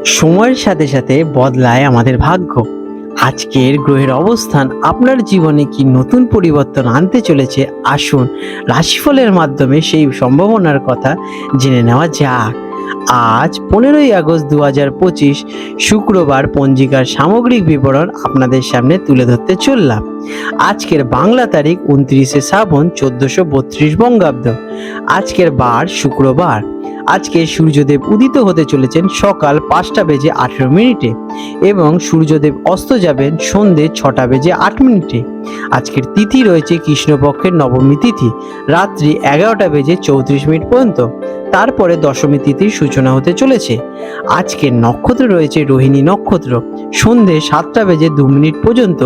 সময়ের সাথে সাথে বদলায় আমাদের ভাগ্য। আজকের গ্রহের অবস্থান আপনার জীবনে কি নতুন পরিবর্তন আনতে চলেছে, আসুন রাশিফলের মাধ্যমে সেই সম্ভাবনার কথা জেনে নেওয়া যাক। আজ 15ই আগস্ট 2025 শুক্রবার পঞ্জিকার সামগ্রিক বিবরণ আপনাদের সামনে তুলে ধরতে চললাম। আজকের বাংলা তারিখ 29শে শ্রাবণ 1432 বঙ্গাব্দ। আজকের বার শুক্রবার। আজকে সূর্যদেব উদিত হতে চলেছেন সকাল 5টা বেজে 18 মিনিটে এবং সূর্যদেব অস্ত যাবেন সন্ধে 6টা বেজে 8 মিনিটে। আজকের তিথি রয়েছে কৃষ্ণপক্ষের নবমী তিথি, রাত্রি 11টা বেজে 34 মিনিট পর্যন্ত। তারপরে দশমী তিথির সূচনা হতে চলেছে। আজকের নক্ষত্র রয়েছে রোহিণী নক্ষত্র, সন্ধে 7টা বেজে 2 মিনিট পর্যন্ত।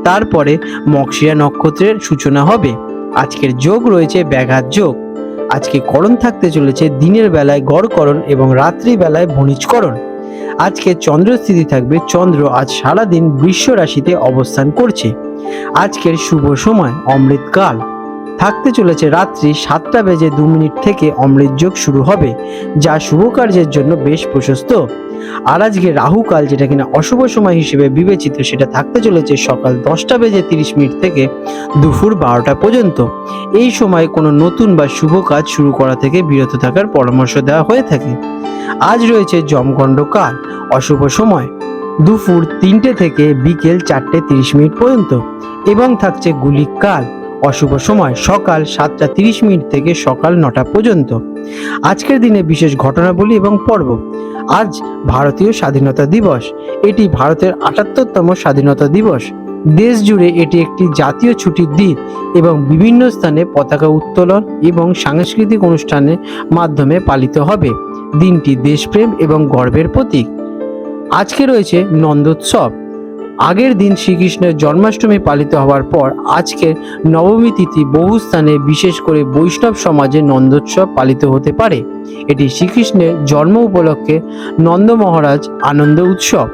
তারপরে মকশিরা নক্ষত্রের সূচনা হবে। আজকের যোগ রয়েছে ব্যাঘাত যোগ। আজকে করণ থাকতে চলেছে দিনের বেলায় গড়করণ এবং রাত্রি বেলায় ভণিজকরণ। আজকে চন্দ্রস্থিতি থাকবে, চন্দ্র আজ সারাদিন বৃষ রাশিতে অবস্থান করছে। আজকের শুভ সময় অমৃতকাল থাকতে চলেছে রাত্রি 7টা বেজে 2 মিনিট থেকে অমৃত যোগ শুরু হবে, যা শুভ কার্যের জন্য বেশ প্রশস্ত। আর আজকে রাহুকাল, যেটা কিনা অশুভ সময় হিসেবে বিবেচিত, সেটা থাকতে চলেছে সকাল 10টা বেজে 30 মিনিট থেকে দুপুর 12টা পর্যন্ত। এই সময় কোনো নতুন বা শুভ কাজ শুরু করা থেকে বিরত থাকার পরামর্শ দেওয়া হয়ে থাকে। আজ রয়েছে যমগণ্ড কাল, অশুভ সময় দুপুর 3টে থেকে বিকেল 4টে 30 মিনিট পর্যন্ত, এবং থাকছে গুলিক কাল, অশুভ সময় সকাল 7টা 30 মিনিট থেকে সকাল 9টা পর্যন্ত। আজকের দিনে বিশেষ ঘটনাবলী এবং পর্ব। আজ ভারতীয় স্বাধীনতা দিবস। এটি ভারতের 78তম স্বাধীনতা দিবস। দেশ জুড়ে এটি একটি জাতীয় ছুটির দিন এবং বিভিন্ন স্থানে পতাকা উত্তোলন এবং সাংস্কৃতিক অনুষ্ঠানের মাধ্যমে পালিত হবে। দিনটি দেশপ্রেম এবং গর্বের প্রতীক। আজকে রয়েছে নন্দোৎসব। আগের দিন শ্রীকৃষ্ণের জন্মাষ্টমী পালিত হওয়ার পর আজকে নবমী তিথি বহু স্থানে, বিশেষ করে বৈষ্ণব সমাজে নন্দোৎসব পালিত হতে পারে। এটি শ্রীকৃষ্ণের জন্ম উপলক্ষে নন্দ মহারাজ আনন্দ উৎসব।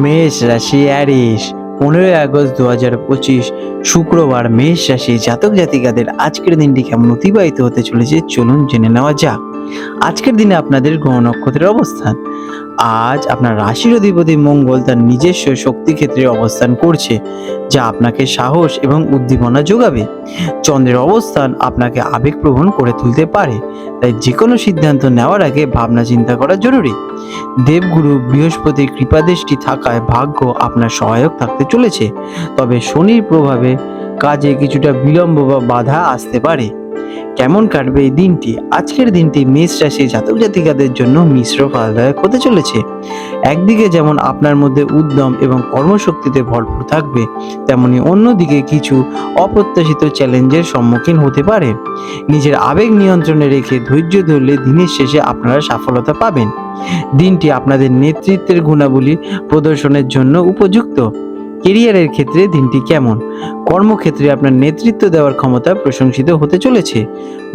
মেষ রাশি অ্যারিস। 15ই আগস্ট 2025 শুক্রবার মেষ রাশি জাতক জাতিকাদের আজকের দিনটি কেমন অতিবাহিত হতে চলেছে চলুন জেনে নেওয়া যাক। আজকের দিনে আপনাদের গ্রহ নক্ষত্রের অবস্থান। আজ আপনার রাশির অধিপতি মঙ্গল তার নিজস্ব শক্তি ক্ষেত্রে অবস্থান করছে, যা আপনাকে সাহস এবং উদ্দীপনা যোগাবে। চন্দ্রের অবস্থান আপনাকে আবেগপ্রবণ করে তুলতে পারে, তাই যে কোনো সিদ্ধান্ত নেওয়ার আগে ভাবনা চিন্তা করা জরুরি। দেবগুরু বৃহস্পতির কৃপাদৃষ্টি থাকায় ভাগ্য আপনার সহায়ক থাকতে চলেছে, তবে শনির প্রভাবে কাজে কিছুটা বিলম্ব বা বাধা আসতে পারে। কেমন কাটবে এই দিনটি? আজকের দিনটি মেষ রাশি জাতক জাতিকাদের জন্য মিশ্র ফলদায়ক হতে চলেছে। একদিকে যেমন আপনার মধ্যে উদ্যম এবং কর্মশক্তিতে ভরপুর থাকবে, তেমনি অন্যদিকে কিছু অপ্রত্যাশিত চ্যালেঞ্জের সম্মুখীন হতে পারে। নিজের আবেগ নিয়ন্ত্রণে রেখে ধৈর্য ধরলে দিনের শেষে আপনারা সফলতা পাবেন। দিনটি আপনাদের নেতৃত্বের গুণাবলী প্রদর্শনের জন্য উপযুক্ত। কেরিয়ারের ক্ষেত্রে দিনটি কেমন? কর্মক্ষেত্রে আপনার নেতৃত্ব দেওয়ার ক্ষমতা প্রশংসিত হতে চলেছে।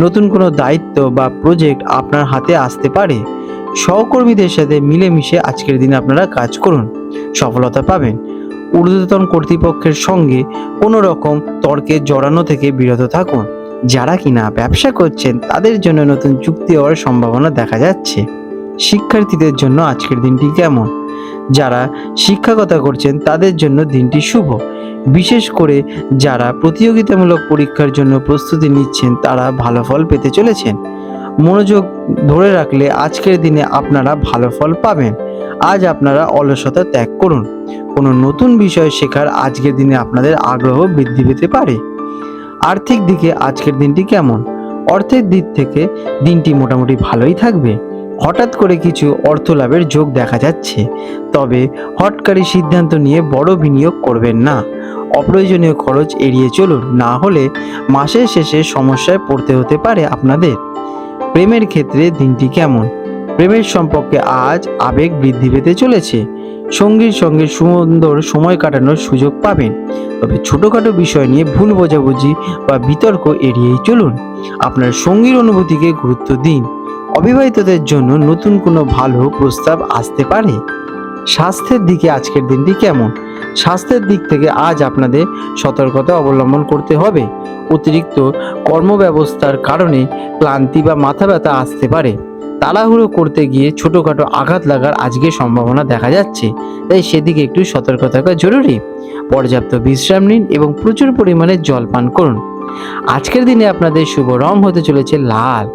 নতুন কোনো দায়িত্ব বা প্রজেক্ট আপনার হাতে আসতে পারে। সহকর্মীদের সাথে মিলেমিশে আজকের দিনে আপনারা কাজ করুন, সফলতা পাবেন। ঊর্ধ্বতন কর্তৃপক্ষের সঙ্গে কোনো রকম তর্কে জড়ানো থেকে বিরত থাকুন। যারা কিনা ব্যবসা করছেন তাদের জন্য নতুন চুক্তি হওয়ার সম্ভাবনা দেখা যাচ্ছে। শিক্ষার্থীদের জন্য আজকের দিনটি কেমন? যারা শিক্ষকতা করছেন তাদের জন্য দিনটি শুভ। বিশেষ করে যারা প্রতিযোগিতামূলক পরীক্ষার জন্য প্রস্তুতি নিচ্ছেন তারা ভালো ফল পেতে চলেছেন। মনোযোগ ধরে রাখলে আজকের দিনে আপনারা ভালো ফল পাবেন। আজ আপনারা অলসতা ত্যাগ করুন। কোনো নতুন বিষয় শেখার আজকের দিনে আপনাদের আগ্রহ বৃদ্ধি পেতে পারে। আর্থিক দিকে আজকের দিনটি কেমন? অর্থের দিক থেকে দিনটি মোটামুটি ভালোই থাকবে। হঠাৎ করে কিছু অর্থ লাভের যোগ দেখা যাচ্ছে, তবে হঠকারী সিদ্ধান্ত নিয়ে বড় বিনিয়োগ করবেন না। অপ্রয়োজনীয় খরচ এড়িয়ে চলুন, না হলে মাসের শেষে সমস্যায় পড়তে হতে পারে আপনাদের। প্রেমের ক্ষেত্রে দিনটি কেমন? প্রেমের সম্পর্কে আজ আবেগ বৃদ্ধি পেতে চলেছে। সঙ্গীর সঙ্গে সুন্দর সময় কাটানোর সুযোগ পাবেন, তবে ছোটখাটো বিষয় নিয়ে ভুল বোঝাবুঝি বা বিতর্ক এড়িয়েই চলুন। আপনার সঙ্গীর অনুভূতিকে গুরুত্ব দিন। অবিবাহিতদের জন্য নতুন কোনো ভালো প্রস্তাব আসতে পারে। স্বাস্থ্যের দিকে আজকের দিনটি কেমন? স্বাস্থ্যের দিক থেকে আজ আপনাদের সতর্কতা অবলম্বন করতে হবে। অতিরিক্ত কর্মব্যবস্থার কারণে ক্লান্তি বা মাথা ব্যথা আসতে পারে, তাড়াহুড়ো করতে গিয়ে ছোটোখাটো আঘাত লাগার আজকে সম্ভাবনা দেখা যাচ্ছে, তাই সেদিকে একটু সতর্ক থাকা জরুরি। পর্যাপ্ত বিশ্রাম নিন এবং প্রচুর পরিমাণে জল পান করুন। আজকের দিনে আপনাদের শুভ রং হতে চলেছে লাল।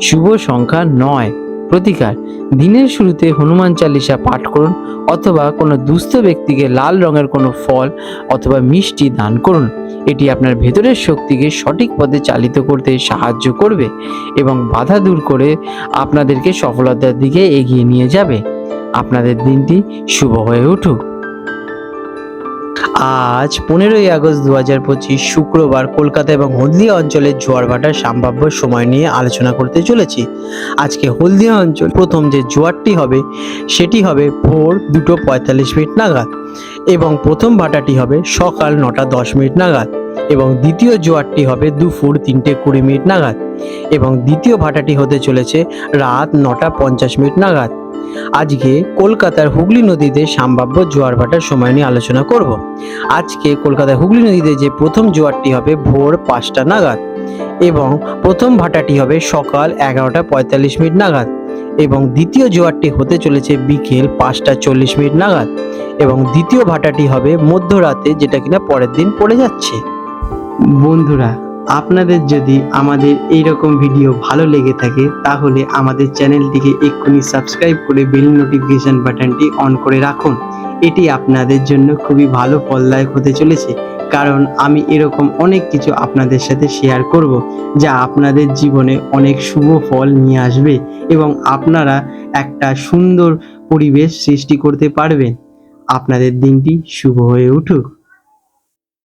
শুভ সংখ্যা 9। প্রতিকার: দিনের শুরুতে হনুমান চালিসা পাঠ করুন অথবা কোনো দুস্থ ব্যক্তিকে লাল রঙের কোনো ফল অথবা মিষ্টি দান করুন। এটি আপনার ভেতরের শক্তিকে সঠিক পথে চালিত করতে সাহায্য করবে এবং বাধা দূর করে আপনাদেরকে সফলতার দিকে এগিয়ে নিয়ে যাবে। আপনাদের দিনটি শুভ হয়ে উঠুক। আজ 15ই আগস্ট 2025 শুক্রবার কলকাতা এবং হলদিয়া অঞ্চলের জোয়ার ভাটার সম্ভাব্য সময় নিয়ে আলোচনা করতে চলেছি। আজকে হলদিয়া অঞ্চল প্রথম যে জোয়ারটি হবে সেটি হবে ভোর 2:45 নাগাদ এবং প্রথম ভাটাটি হবে সকাল 9:10 নাগাদ এবং দ্বিতীয় জোয়ারটি হবে দুপুর 3:20 নাগাদ এবং দ্বিতীয় ভাটাটি হতে চলেছে রাত 9:50 নাগাদ। আজকে কলকাতার হুগলি নদীতে সম্ভাব্য জোয়ার ভাটার সময় নিয়ে আলোচনা করব। আজকে কলকাতার হুগলি নদীতে যে প্রথম জোয়ারটি হবে ভোর 5টা নাগাদ এবং প্রথম ভাটাটি হবে সকাল 11:45 নাগাদ এবং দ্বিতীয় জোয়ারটি হতে চলেছে বিকেল 5:40 নাগাদ এবং দ্বিতীয় ভাটাটি হবে মধ্যরাতে, যেটা কিনা পরের দিন পড়ে যাচ্ছে। বন্ধুরা, আপনাদের যদি আমাদের এইরকম ভিডিও ভালো লেগে থাকে তাহলে আমাদের চ্যানেলটিকে এক্ষুনি সাবস্ক্রাইব করে বেল নোটিফিকেশন বাটনটি অন করে রাখুন। এটি আপনাদের জন্য খুবই ভালো ফলদায়ক হতে চলেছে, কারণ আমি এরকম অনেক কিছু আপনাদের সাথে শেয়ার করব যা আপনাদের জীবনে অনেক শুভ ফল নিয়ে আসবে এবং আপনারা একটা সুন্দর পরিবেশ সৃষ্টি করতে পারবেন। আপনাদের দিনটি শুভ হয়ে উঠুক।